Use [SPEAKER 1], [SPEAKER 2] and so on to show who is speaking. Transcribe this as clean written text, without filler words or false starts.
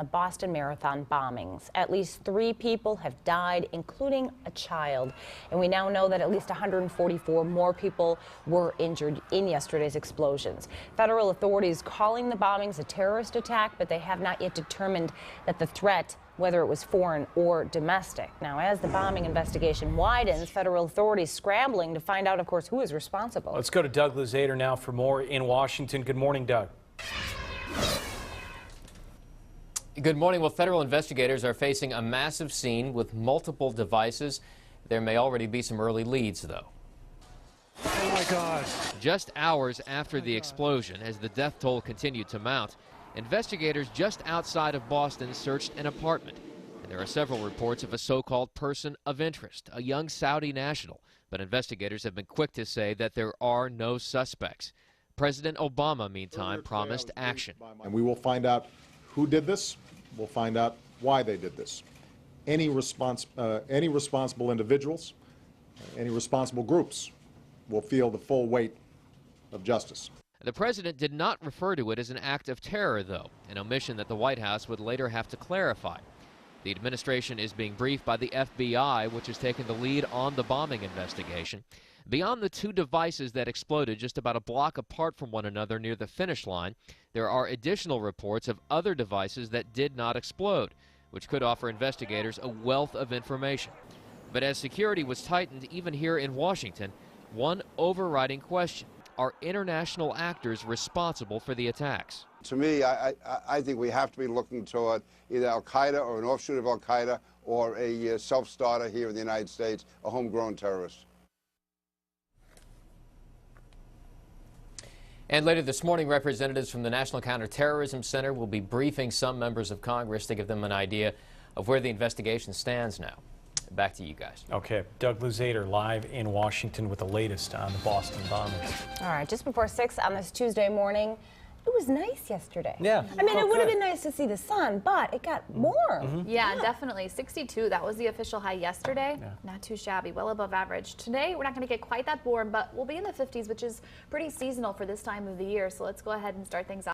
[SPEAKER 1] the Boston Marathon bombings. At least 3 people have died, including a child. And we now know that at least 144 more people were injured in yesterday's explosions. Federal authorities calling the bombings a terrorist attack, but they have not yet determined that the threat, whether it was foreign or domestic. Now, as the bombing investigation widens, federal authorities scrambling to find out, of course, who is responsible. Let's go to Doug Luzader now for more in Washington. Good morning, Doug.
[SPEAKER 2] Good morning. Well, federal investigators are facing a massive scene with multiple devices. There may already be some early leads, though.
[SPEAKER 3] Oh, my God.
[SPEAKER 2] Just hours after the explosion, as the death toll continued to mount, investigators just outside of Boston searched an apartment. And there are several reports of a so-called person of interest, a young Saudi national. But investigators have been quick to say that there are no suspects. President Obama, meantime, promised action.
[SPEAKER 4] And we will find out who did this. We'll find out why they did this. Any responsible individuals, any responsible groups will feel the full weight of justice.
[SPEAKER 2] The president did not refer to it as an act of terror, though, an omission that the White House would later have to clarify. The administration is being briefed by the FBI, which has taken the lead on the bombing investigation. Beyond the 2 devices that exploded just about a block apart from one another near the finish line, there are additional reports of other devices that did not explode, which could offer investigators a wealth of information. But as security was tightened even here in Washington, one overriding question: are international actors responsible for the attacks?
[SPEAKER 5] To me, I think we have to be looking toward either al-Qaeda or an offshoot of al-Qaeda or a self-starter here in the United States, a homegrown terrorist.
[SPEAKER 2] And later this morning, representatives from the National Counterterrorism Center will be briefing some members of Congress to give them an idea of where the investigation stands now. Back to you guys.
[SPEAKER 3] Okay, Doug Luzader live in Washington with the latest on the Boston bombings.
[SPEAKER 1] All right, just before 6 on this Tuesday morning, it was nice yesterday.
[SPEAKER 3] Yeah.
[SPEAKER 1] I mean, it would have been nice to see the sun, but it got warm.
[SPEAKER 6] Yeah, definitely. 62, that was the official high yesterday.
[SPEAKER 3] Yeah.
[SPEAKER 6] Not too shabby, well above average. Today, we're not going to get quite that warm, but we'll be in the 50s, which is pretty seasonal for this time of the year. So let's go ahead and start things off.